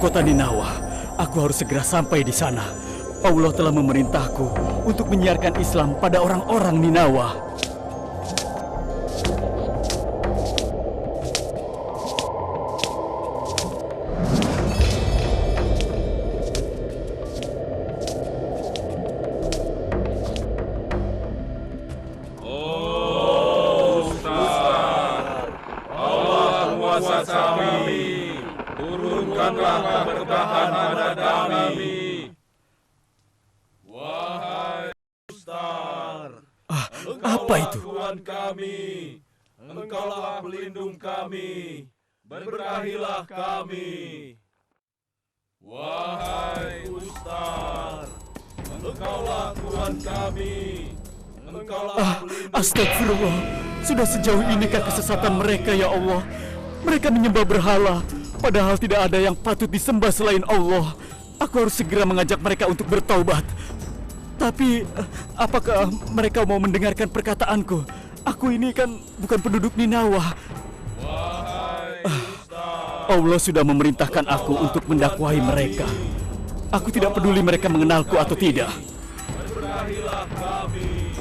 kota Ninawa. Aku harus segera sampai di sana. Allah telah memerintahku untuk menyiarkan Islam pada orang-orang Ninawa. Turunkanlah keberkahan pada kami. Wahai Ustar, Apa itu? Tuhan kami, Engkaulah pelindung kami, berkahilah kami. Wahai Ustar, Engkaulah Tuhan kami, Engkaulah pelindung Astagfirullah. Sudah sejauh inikah kesesatan mereka, ya Allah? Mereka menyembah berhala, padahal tidak ada yang patut disembah selain Allah. Aku harus segera mengajak mereka untuk bertaubat. Tapi, apakah mereka mau mendengarkan perkataanku? Aku ini kan bukan penduduk Ninawa. Allah sudah memerintahkan aku untuk mendakwahi mereka. Aku tidak peduli mereka mengenalku atau tidak. Berkahilah kami.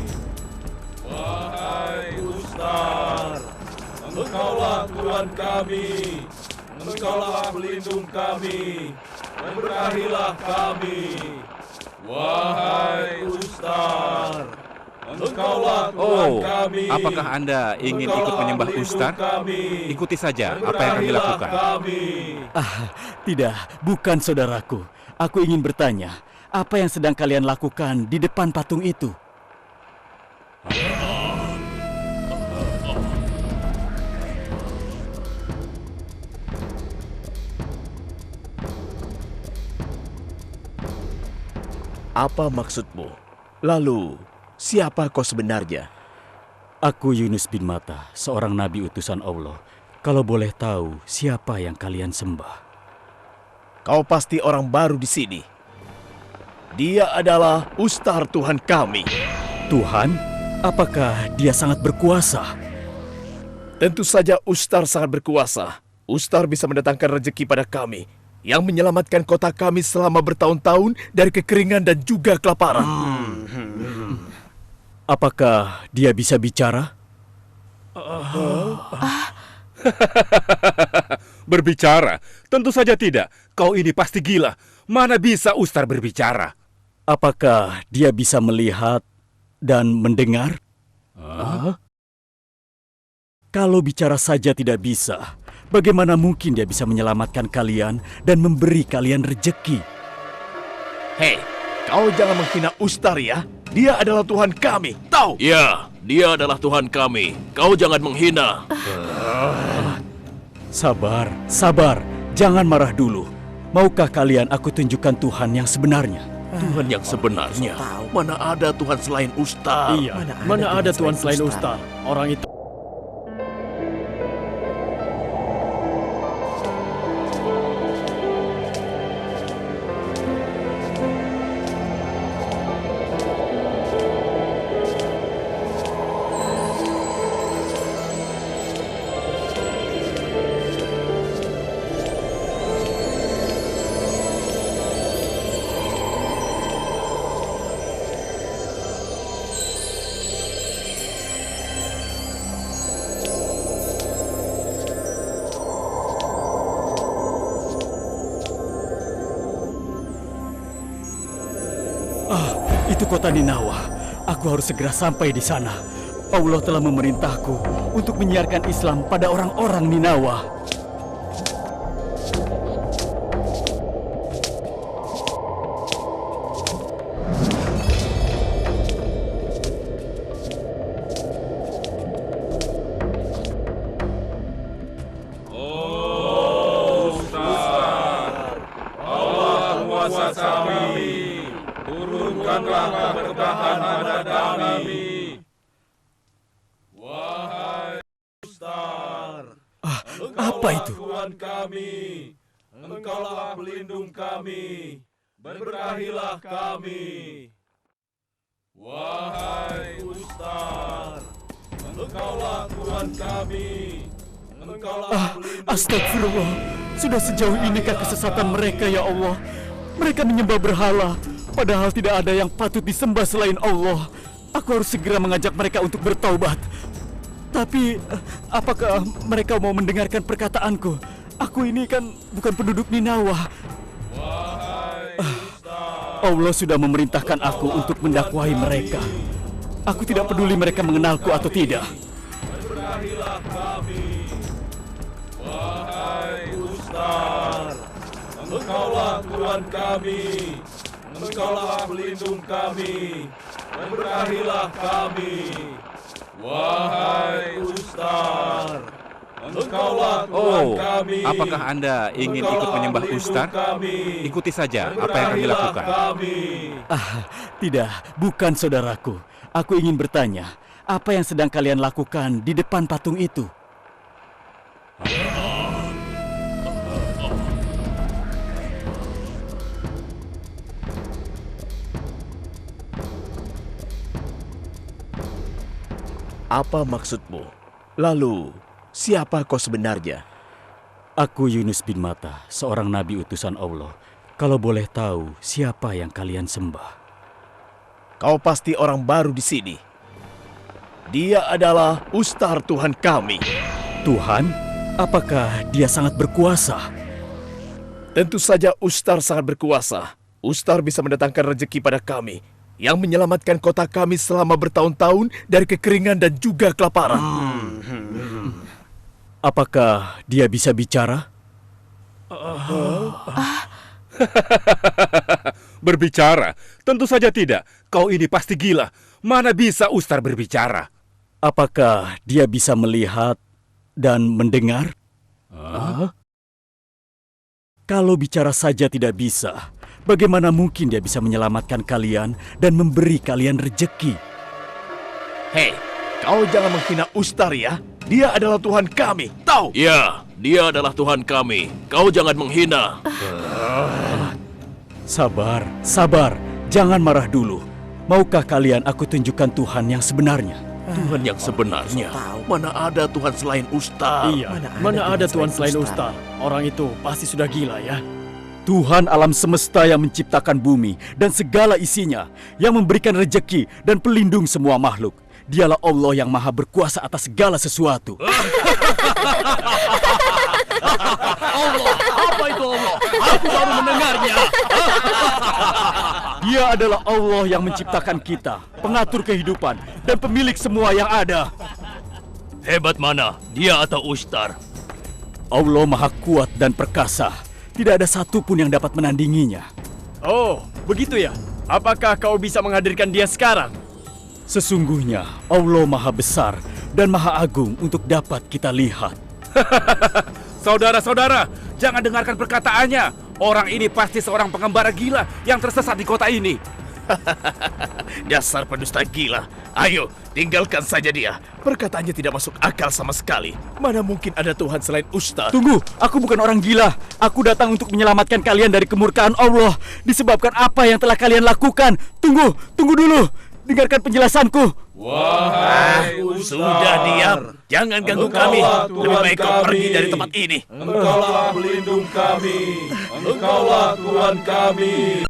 Wahai Ustar, Engkaulah Tuhan kami, Engkaulah pelindung kami, berkahilah kami. Wahai Ustar, Engkaulah Tuhan kami. Apakah Anda ingin ikut menyembah Ustar? Ikuti saja apa yang kami lakukan. Tidak, bukan saudaraku. Aku ingin bertanya, apa yang sedang kalian lakukan di depan patung itu? Apa maksudmu? Lalu, siapa kau sebenarnya? Aku Yunus bin Matta, seorang nabi utusan Allah. Kalau boleh tahu, siapa yang kalian sembah? Kau pasti orang baru di sini. Dia adalah Ustar Tuhan kami. Tuhan? Apakah dia sangat berkuasa? Tentu saja Ustar sangat berkuasa. Ustar bisa mendatangkan rezeki pada kami, yang menyelamatkan kota kami selama bertahun-tahun dari kekeringan dan juga kelaparan. Apakah dia bisa bicara? Berbicara? Tentu saja tidak. Kau ini pasti gila. Mana bisa Ustar berbicara? Apakah dia bisa melihat dan mendengar? Kalau bicara saja tidak bisa, bagaimana mungkin dia bisa menyelamatkan kalian dan memberi kalian rejeki? Hei, kau jangan menghina Ustar ya. Dia adalah Tuhan kami, tahu? Ya, dia adalah Tuhan kami. Kau jangan menghina. Sabar, sabar. Jangan marah dulu. Maukah kalian aku tunjukkan Tuhan yang sebenarnya? Tuhan yang sebenarnya. Mana ada Tuhan selain Ustar? Iya, Mana ada Tuhan selain Ustar? Orang itu itu kota Ninawa. Aku harus segera sampai di sana. Allah telah memerintahku untuk menyiarkan Islam pada orang-orang Ninawa. Ustar, Allah kuasa kami, turunkanlah keberkahan pada kami. Wahai Ustar, Apa itu? Tuhan kami, Engkaulah pelindung kami, berkahilah kami. Wahai Ustar, Engkaulah Tuhan kami, Astagfirullah. Sudah sejauh inikah kesesatan mereka ya Allah? Mereka menyembah berhala, padahal tidak ada yang patut disembah selain Allah. Aku harus segera mengajak mereka untuk bertaubat. Tapi, apakah mereka mau mendengarkan perkataanku? Aku ini kan bukan penduduk Ninawah. Allah sudah memerintahkan aku untuk mendakwahi mereka. Aku tidak peduli mereka mengenalku atau tidak. Berahilah kami, wahai Ustar. Engkaulah Tuhan kami, Engkaulah pelindung kami. Berahilah kami, wahai Ustar. Engkaulah Tuhan kami. Apakah Anda ingin ikut menyembah Ustar? Ikuti saja apa yang kami lakukan. Tidak, bukan saudaraku. Aku ingin bertanya, apa yang sedang kalian lakukan di depan patung itu? Apa maksudmu? Lalu, siapa kau sebenarnya? Aku Yunus bin Matta, seorang nabi utusan Allah. Kalau boleh tahu, siapa yang kalian sembah? Kau pasti orang baru di sini. Dia adalah Ustar Tuhan kami. Tuhan? Apakah dia sangat berkuasa? Tentu saja Ustar sangat berkuasa. Ustar bisa mendatangkan rezeki pada kami, yang menyelamatkan kota kami selama bertahun-tahun dari kekeringan dan juga kelaparan. Apakah dia bisa bicara? Berbicara? Tentu saja tidak. Kau ini pasti gila. Mana bisa Ustar berbicara? Apakah dia bisa melihat dan mendengar? Kalau bicara saja tidak bisa, bagaimana mungkin dia bisa menyelamatkan kalian dan memberi kalian rejeki? Hei, kau jangan menghina Ustar ya. Dia adalah Tuhan kami, tahu? Ya, dia adalah Tuhan kami. Kau jangan menghina. Sabar, sabar. Jangan marah dulu. Maukah kalian aku tunjukkan Tuhan yang sebenarnya? Tuhan yang sebenarnya. Mana ada Tuhan selain Ustar? Iya, mana ada Tuhan selain Ustar? Orang itu pasti sudah gila ya. Tuhan alam semesta yang menciptakan bumi dan segala isinya, yang memberikan rejeki dan pelindung semua makhluk. Dialah Allah yang maha berkuasa atas segala sesuatu. Allah, apa itu Allah? Aku baru mendengarnya. Dia adalah Allah yang menciptakan kita, pengatur kehidupan, dan pemilik semua yang ada. Hebat mana? Dia atau Ustar? Allah maha kuat dan perkasa. Tidak ada satupun yang dapat menandinginya. Oh, begitu ya? Apakah kau bisa menghadirkan dia sekarang? Sesungguhnya Allah maha besar dan maha agung untuk dapat kita lihat. Saudara-saudara, jangan dengarkan perkataannya. Orang ini pasti seorang pengembara gila yang tersesat di kota ini. Dasar pendusta gila. Ayo, tinggalkan saja dia. Perkataannya tidak masuk akal sama sekali. Mana mungkin ada Tuhan selain Ustar? Tunggu, aku bukan orang gila. Aku datang untuk menyelamatkan kalian dari kemurkaan Allah disebabkan apa yang telah kalian lakukan. Tunggu dulu. Dengarkan penjelasanku. Wahai Ustar. Sudah diam. Jangan ganggu kami. Lebih baik kau pergi dari tempat ini. Engkaulah pelindung kami. Engkaulah Tuhan kami.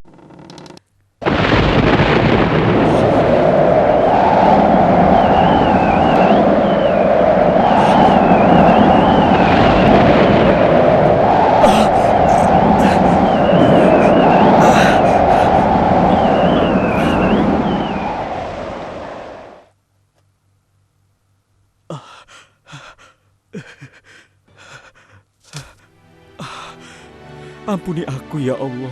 Ampuni aku ya Allah.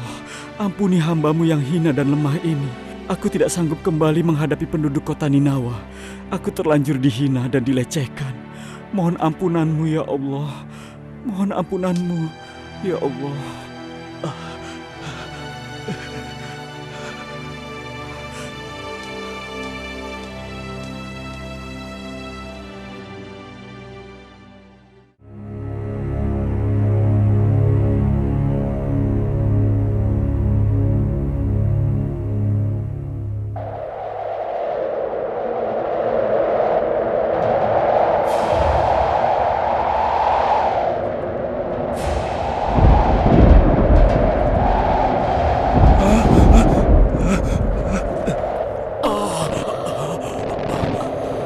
Ampuni hamba-Mu yang hina dan lemah ini. Aku tidak sanggup kembali menghadapi penduduk kota Ninawa. Aku terlanjur dihina dan dilecehkan. Mohon ampunan-Mu ya Allah. Mohon ampunan-Mu ya Allah.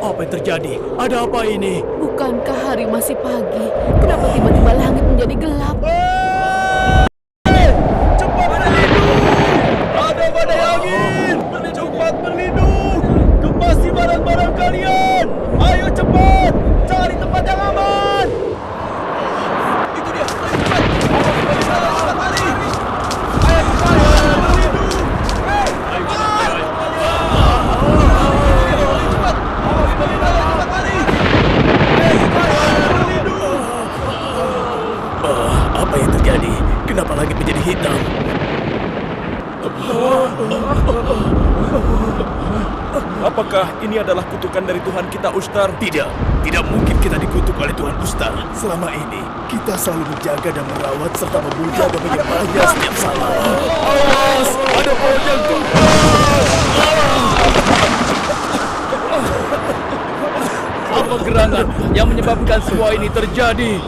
Apa yang terjadi? Ada apa ini? Bukankah hari masih pagi? Kenapa tiba-tiba langit menjadi gelap? Cepat berlindung! Ada badai angin! Cepat berlindung! Kemasi barang-barang kalian! Ayo cepat! Cari tempat yang aman! Itu dia! Ayo cepat! Cepat lari! Ayo cepat! Berlindung! Hei! Ayo cepat! Cepat lari! Hei cepat! Berlindung! Apa yang terjadi? Kenapa langit menjadi hitam? Apakah ini adalah kutukan dari Tuhan kita, Ustar? Tidak, tidak mungkin kita dikutuk oleh Tuhan Ustar. Selama ini, kita selalu menjaga dan merawat serta memuja dan menyembahnya setiap saat. Awas, ada pohon yang tumbang! Apa gerangan yang menyebabkan semua ini terjadi?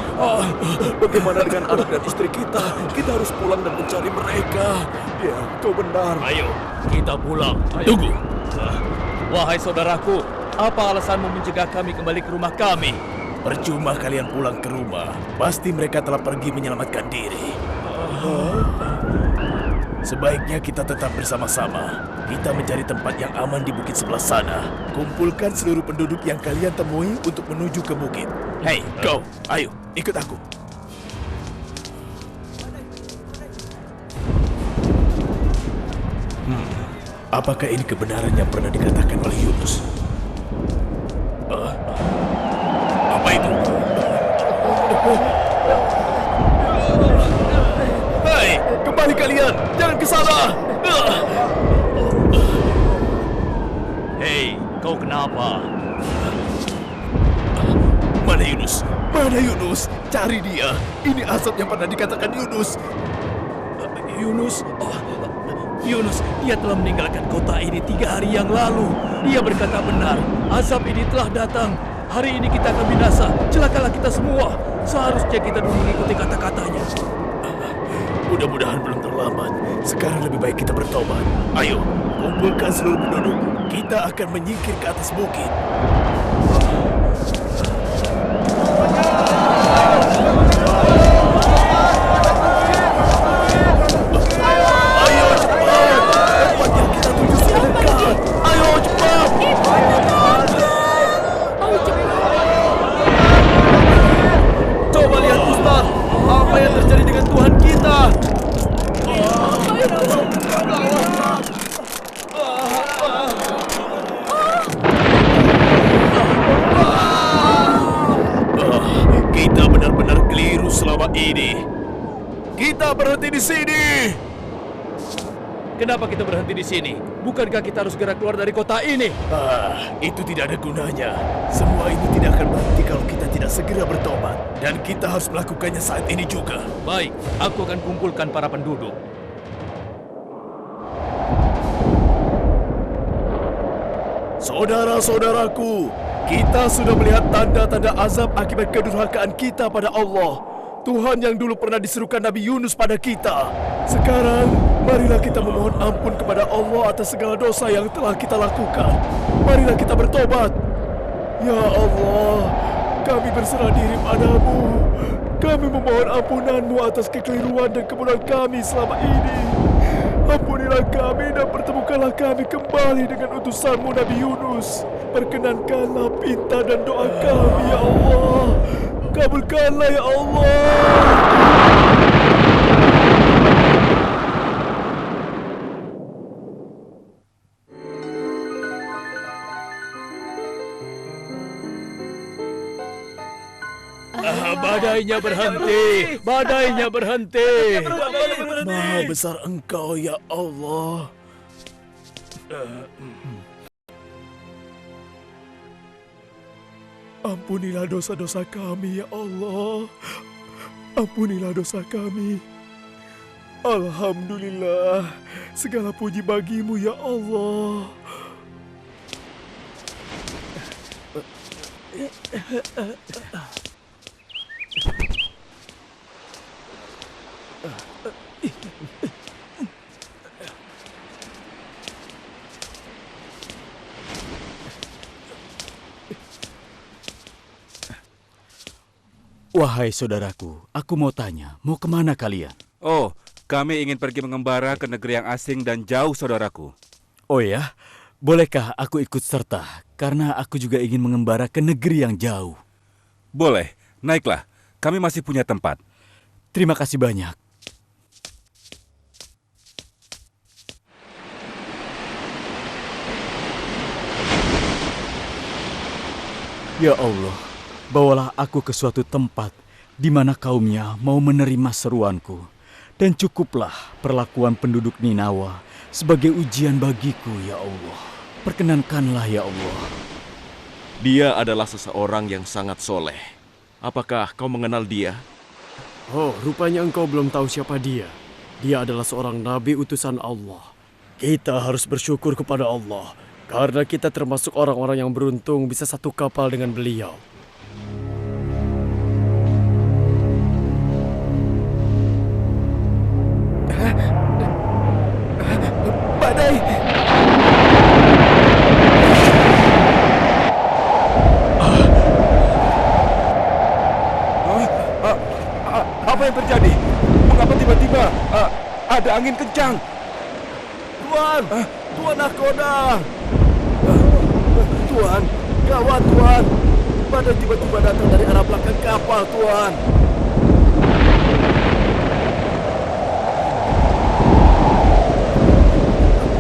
Bagaimana dengan anak dan istri kita? Kita harus pulang dan mencari mereka. Ya, kau benar. Ayo, kita pulang. Tunggu, Wahai saudaraku, apa alasanmu mencegah kami kembali ke rumah kami? percuma kalian pulang ke rumah. Pasti mereka telah pergi menyelamatkan diri. Sebaiknya kita tetap bersama-sama. Kita mencari tempat yang aman di bukit sebelah sana. Kumpulkan seluruh penduduk yang kalian temui untuk menuju ke bukit. Hei, kau, ayo, ikut aku. Apakah ini kebenaran yang pernah dikatakan oleh Yunus? Apa itu? Hei, kembali kalian! Jangan ke sana! Hei, kau kenapa? Mana Yunus? Mana Yunus? Cari dia. Ini asap yang pernah dikatakan Yunus. Yunus, Yunus, dia telah meninggalkan kota ini 3 hari yang lalu. Dia berkata benar, azab ini telah datang. Hari ini kita akan binasa. Celakalah kita semua. Seharusnya kita dulu mengikuti kata-katanya. Mudah-mudahan belum terlambat. Sekarang lebih baik kita bertobat. Ayo, kumpulkan seluruh penduduk. Kita akan menyingkir ke atas bukit. Ayo cepat! Tempat yang kita tuju sudah dekat. Ayo cepat! Coba lihat Ustaz, apa yang terjadi dengan Tuhan kita? Kita benar-benar keliru selama ini. Kita berhenti di sini. Kenapa kita berhenti di sini? Bukankah kita harus segera keluar dari kota ini? Itu tidak ada gunanya. Semua ini tidak akan berhenti kalau kita tidak segera bertobat. Dan kita harus melakukannya saat ini juga. Baik, aku akan kumpulkan para penduduk. Saudara-saudaraku, kita sudah melihat tanda-tanda azab akibat kedurhakaan kita pada Allah. Tuhan yang dulu pernah diserukan Nabi Yunus pada kita. Sekarang, marilah kita memohon ampun kepada Allah atas segala dosa yang telah kita lakukan. Marilah kita bertobat. Ya Allah, kami berserah diri padamu. Kami memohon ampunan-Mu atas kekeliruan dan kebodohan kami selama ini. Ampunilah kami dan pertemukanlah kami kembali dengan utusan-Mu Nabi Yunus. Perkenankanlah pinta dan doa kami, ya Allah. Kabulkanlah, ya Allah. Badainya berhenti, badainya berhenti. Maha besar Engkau, ya Allah. Ampunilah dosa-dosa kami, ya Allah. Ampunilah dosa kami. Alhamdulillah, segala puji bagimu, ya Allah. Wahai saudaraku, aku mau tanya, mau kemana kalian? Oh, kami ingin pergi mengembara ke negeri yang asing dan jauh, saudaraku. Oh ya, bolehkah aku ikut serta? Karena aku juga ingin mengembara ke negeri yang jauh. Boleh, naiklah. Kami masih punya tempat. Terima kasih banyak. Ya Allah, bawalah aku ke suatu tempat di mana kaumnya mau menerima seruanku. Dan cukuplah perlakuan penduduk Ninawa sebagai ujian bagiku, ya Allah. Perkenankanlah, ya Allah. Dia adalah seseorang yang sangat soleh. Apakah kau mengenal dia? Oh, rupanya engkau belum tahu siapa dia. Dia adalah seorang nabi utusan Allah. Kita harus bersyukur kepada Allah karena kita termasuk orang-orang yang beruntung bisa satu kapal dengan beliau. Badai! Apa yang terjadi? Mengapa tiba-tiba ada angin kencang? Tuan! Tuan Nakoda! Tuan! Gawat, Tuan! Badai tiba-tiba datang dari arah belakang kapal, Tuan!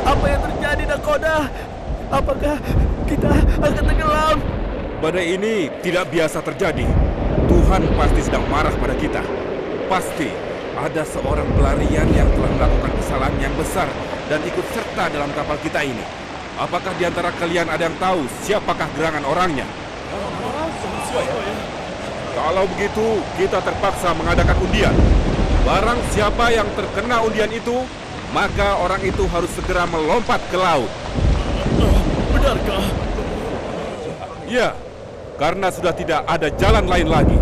Apa yang terjadi, Nakoda? Apakah kita akan tenggelam? Badai ini tidak biasa terjadi. Tuhan pasti sedang marah pada kita. Pasti ada seorang pelarian yang telah melakukan kesalahan yang besar dan ikut serta dalam kapal kita ini. Apakah di antara kalian ada yang tahu siapakah gerangan orangnya? Kalau begitu, kita terpaksa mengadakan undian. Barang siapa yang terkena undian itu, maka orang itu harus segera melompat ke laut. Benarkah? Ya, karena sudah tidak ada jalan lain lagi.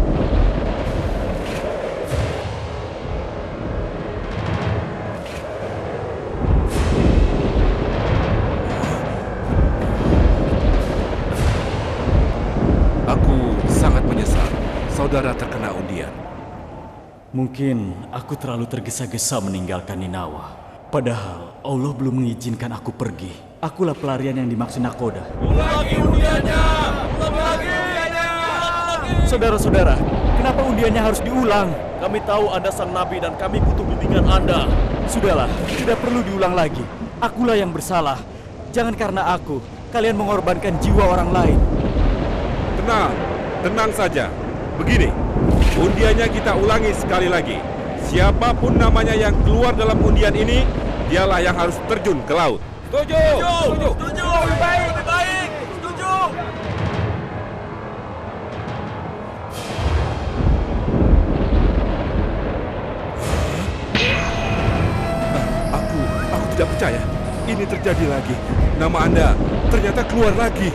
Aku sangat menyesal saudara terkena undian. Mungkin aku terlalu tergesa-gesa meninggalkan Ninawa. Padahal Allah belum mengizinkan aku pergi. Akulah pelarian yang dimaksud Nakoda. Saudara-saudara, kenapa undiannya harus diulang? Kami tahu Anda sang nabi dan kami butuh bimbingan Anda. Sudahlah, tidak perlu diulang lagi. Akulah yang bersalah. Jangan karena aku, kalian mengorbankan jiwa orang lain. Tenang, tenang saja. Begini, undiannya kita ulangi sekali lagi. Siapapun namanya yang keluar dalam undian ini, dialah yang harus terjun ke laut. Setuju? Setuju. Setuju! Lebih baik! Lebih baik! Setuju! Aku tidak percaya. Ini terjadi lagi. Nama Anda ternyata keluar lagi.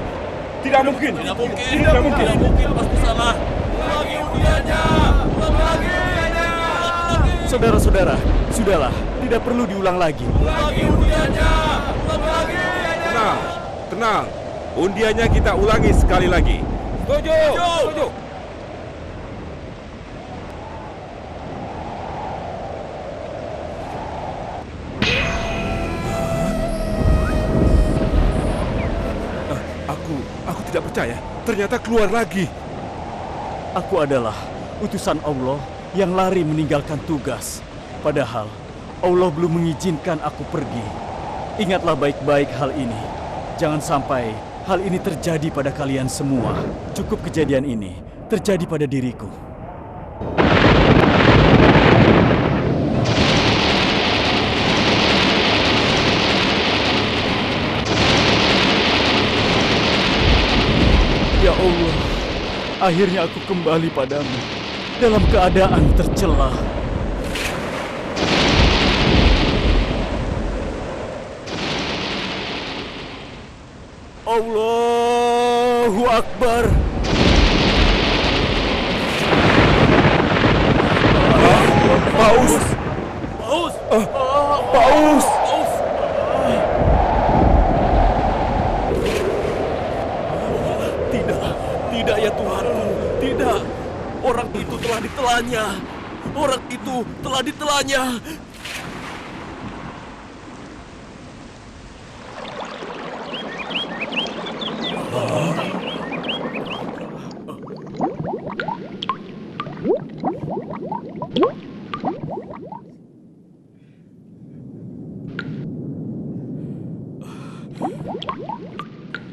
Tidak mungkin. Tidak mungkin. Tidak mungkin. Tidak mungkin, pasti salah. Ulangi undiannya! Ulangi undiannya! Saudara-saudara, sudahlah, tidak perlu diulang lagi. Ulangi undiannya! Ulangi undiannya! Tenang, tenang. Undiannya kita ulangi sekali lagi. Setuju? Setuju. Aku tidak percaya. Ternyata keluar lagi. Aku adalah utusan Allah yang lari meninggalkan tugas. Padahal Allah belum mengizinkan aku pergi. Ingatlah baik-baik hal ini. Jangan sampai hal ini terjadi pada kalian semua. Cukup kejadian ini terjadi pada diriku. Ya Allah, akhirnya aku kembali padamu dalam keadaan tercela. Allahu Akbar. Paus! Paus! Paus! Tidak, tidak ya Tuhanku, tidak. Orang itu telah ditelannya. Orang itu telah ditelannya.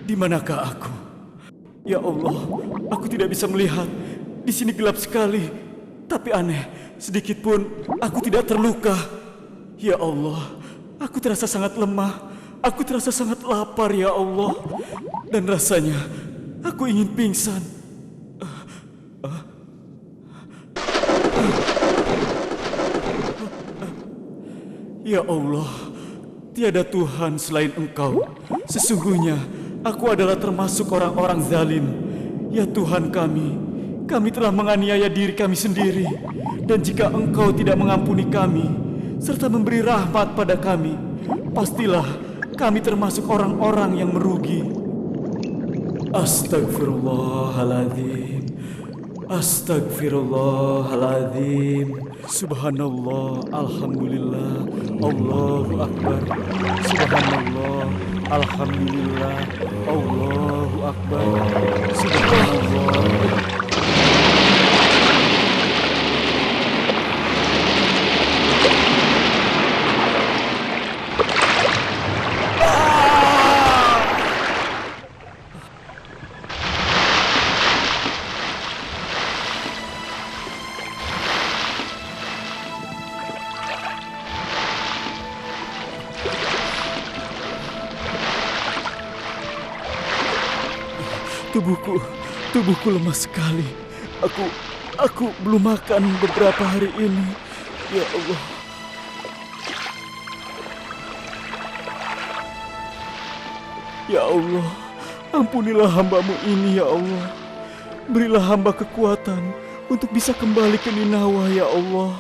Di manakah aku? Ya Allah, aku tidak bisa melihat. Di sini gelap sekali. Tapi aneh, sedikit pun aku tidak terluka. Ya Allah, aku terasa sangat lemah. Aku terasa sangat lapar, ya Allah. Dan rasanya aku ingin pingsan. Ya Allah, tiada Tuhan selain Engkau. Sesungguhnya aku adalah termasuk orang-orang zalim. Ya Tuhan kami telah menganiaya diri kami sendiri. Dan jika Engkau tidak mengampuni kami, serta memberi rahmat pada kami, pastilah kami termasuk orang-orang yang merugi. Astagfirullahaladzim. Astagfirullahaladzim. Subhanallah, alhamdulillah, Allahu Akbar. Subhanallah, alhamdulillah, Allahu Akbar. Subhanallah. Tubuhku lemah sekali. Aku belum makan beberapa hari ini. Ya Allah. Ya Allah, ampunilah hamba-Mu ini, ya Allah. Berilah hamba kekuatan untuk bisa kembali ke Ninawa, ya Allah.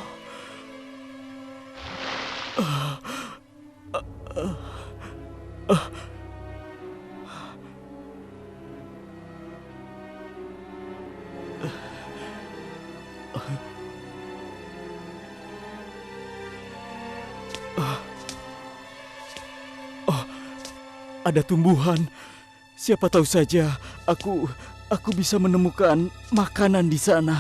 Ada tumbuhan. Siapa tahu saja aku bisa menemukan makanan di sana.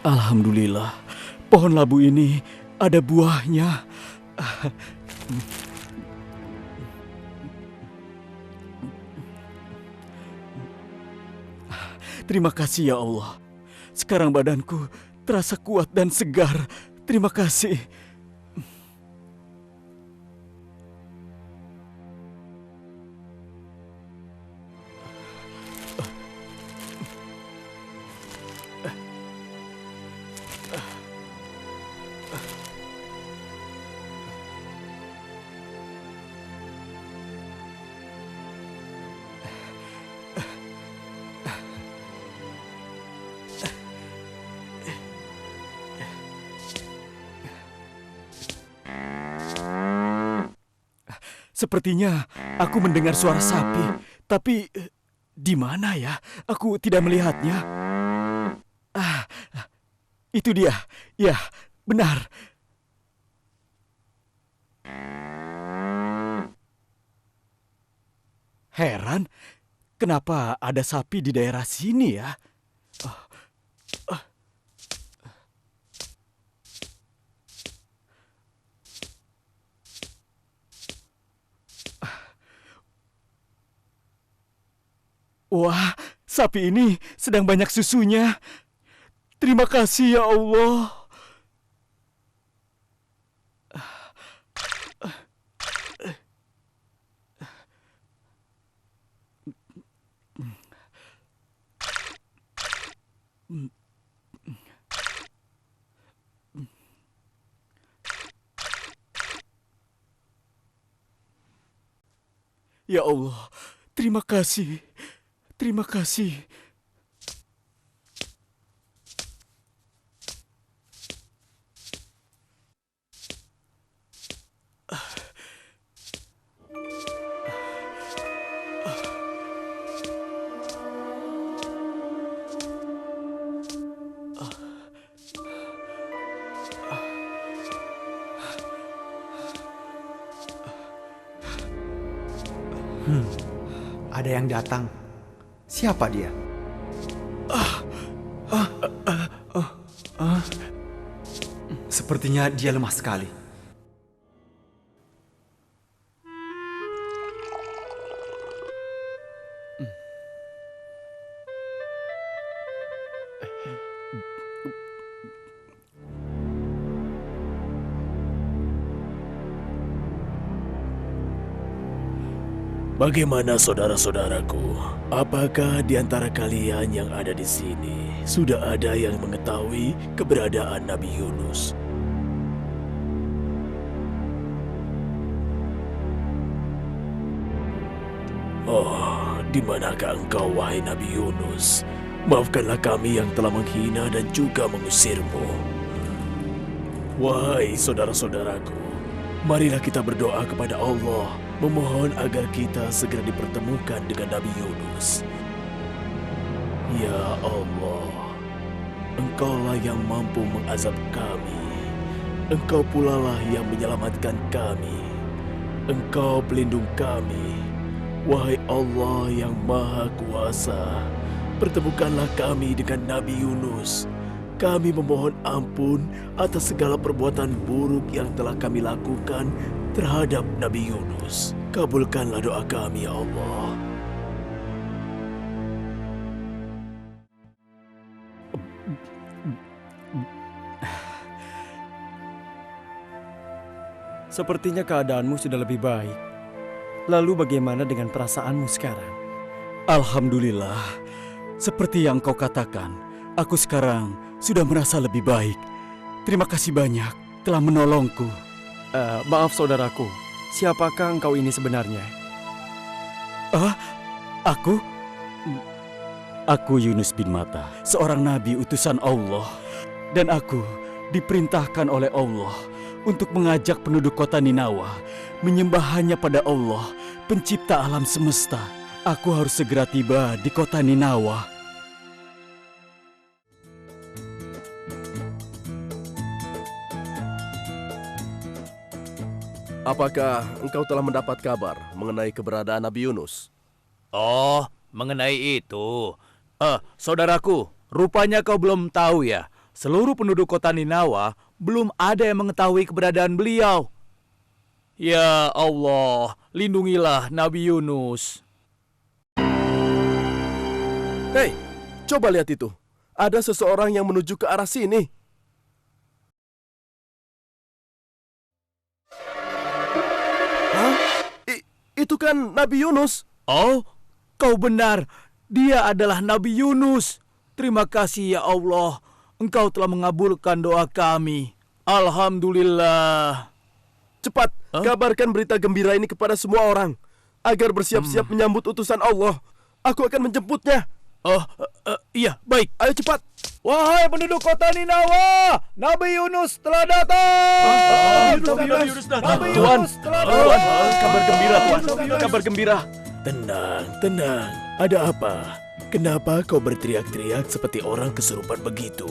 Alhamdulillah, pohon labu ini ada buahnya. Terima kasih ya Allah. Sekarang badanku terasa kuat dan segar. Terima kasih. Sepertinya aku mendengar suara sapi, tapi di mana ya? Aku tidak melihatnya. Itu dia. Ya, benar. Heran, kenapa ada sapi di daerah sini ya? Wah, sapi ini sedang banyak susunya. Terima kasih ya Allah. Ya Allah, terima kasih. Terima kasih. Ada yang datang. Siapa dia? Sepertinya dia lemah sekali. Bagaimana saudara-saudaraku? Apakah di antara kalian yang ada di sini sudah ada yang mengetahui keberadaan Nabi Yunus? Oh, di manakah engkau, wahai Nabi Yunus? Maafkanlah kami yang telah menghina dan juga mengusirmu. Wahai saudara-saudaraku, marilah kita berdoa kepada Allah, memohon agar kita segera dipertemukan dengan Nabi Yunus. Ya Allah, Engkaulah yang mampu mengazab kami. Engkau pula lah yang menyelamatkan kami. Engkau pelindung kami. Wahai Allah yang Maha Kuasa, pertemukanlah kami dengan Nabi Yunus. Kami memohon ampun atas segala perbuatan buruk yang telah kami lakukan terhadap Nabi Yunus. Kabulkanlah doa kami, ya Allah. Sepertinya keadaanmu sudah lebih baik. Lalu bagaimana dengan perasaanmu sekarang? Alhamdulillah, seperti yang kau katakan, aku sekarang sudah merasa lebih baik. Terima kasih banyak telah menolongku. Maaf saudaraku, siapakah engkau ini sebenarnya? Aku? Aku Yunus bin Matta, seorang nabi utusan Allah. Dan aku diperintahkan oleh Allah untuk mengajak penduduk kota Ninawa menyembah hanya pada Allah, pencipta alam semesta. Aku harus segera tiba di kota Ninawa. Apakah engkau telah mendapat kabar mengenai keberadaan Nabi Yunus? Oh, mengenai itu. Saudaraku, rupanya kau belum tahu ya. Seluruh penduduk kota Ninawa belum ada yang mengetahui keberadaan beliau. Ya Allah, lindungilah Nabi Yunus. Hei, coba lihat itu. Ada seseorang yang menuju ke arah sini. Hah? Itu kan Nabi Yunus. Oh, kau benar. Dia adalah Nabi Yunus. Terima kasih ya Allah. Engkau telah mengabulkan doa kami. Alhamdulillah. Cepat, kabarkan berita gembira ini kepada semua orang, agar bersiap-siap menyambut utusan Allah. Aku akan menjemputnya. Iya, baik. Ayo cepat. Wahai penduduk kota Ninawa, Nabi Yunus telah datang. Nabi Yunus datang. Tuan, Kabar gembira, Tuan. Kabar gembira. Tenang, tenang. Ada apa? Kenapa kau berteriak-teriak seperti orang kesurupan begitu?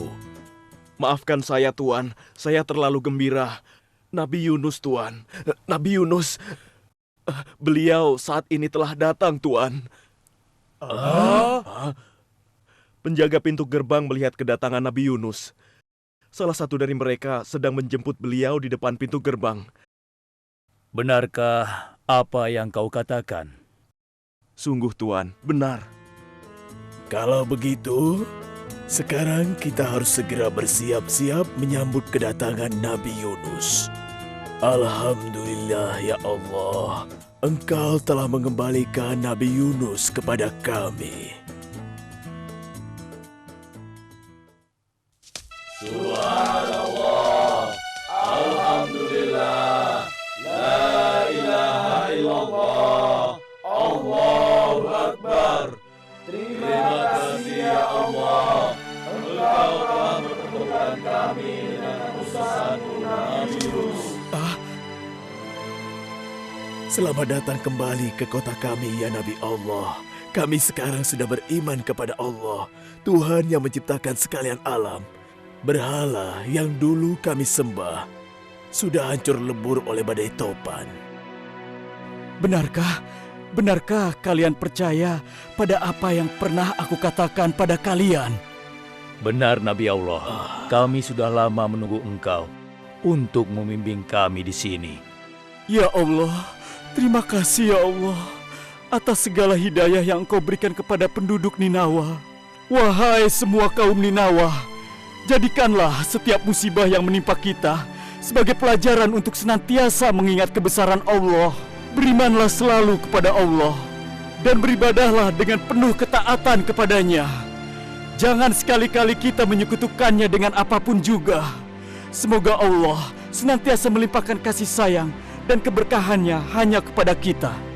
Maafkan saya, Tuan. Saya terlalu gembira. Nabi Yunus, Tuan. Nabi Yunus. Beliau saat ini telah datang, Tuan. Penjaga pintu gerbang melihat kedatangan Nabi Yunus. Salah satu dari mereka sedang menjemput beliau di depan pintu gerbang. Benarkah apa yang kau katakan? Sungguh, Tuan, benar. Kalau begitu, sekarang kita harus segera bersiap-siap menyambut kedatangan Nabi Yunus. Alhamdulillah ya Allah, Engkau telah mengembalikan Nabi Yunus kepada kami. Subhanallah, Alhamdulillah, La ilaha illallah, Allahu Akbar. Terima kasih ya Allah, Engkau telah mempertemukan kami dengan utusanmu Nabi Yunus. Selamat datang kembali ke kota kami ya Nabi Allah. Kami sekarang sudah beriman kepada Allah, Tuhan yang menciptakan sekalian alam. Berhala yang dulu kami sembah sudah hancur lebur oleh badai topan. Benarkah benarkah kalian percaya pada apa yang pernah aku katakan pada kalian? Benar Nabi Allah, kami sudah lama menunggu engkau untuk membimbing kami di sini. Ya Allah, terima kasih ya Allah atas segala hidayah yang Engkau berikan kepada penduduk Ninawa. Wahai semua kaum Ninawa, jadikanlah setiap musibah yang menimpa kita sebagai pelajaran untuk senantiasa mengingat kebesaran Allah. Berimanlah selalu kepada Allah dan beribadahlah dengan penuh ketaatan kepadanya. Jangan sekali-kali kita menyekutukannya dengan apapun juga. Semoga Allah senantiasa melimpahkan kasih sayang dan keberkahannya hanya kepada kita.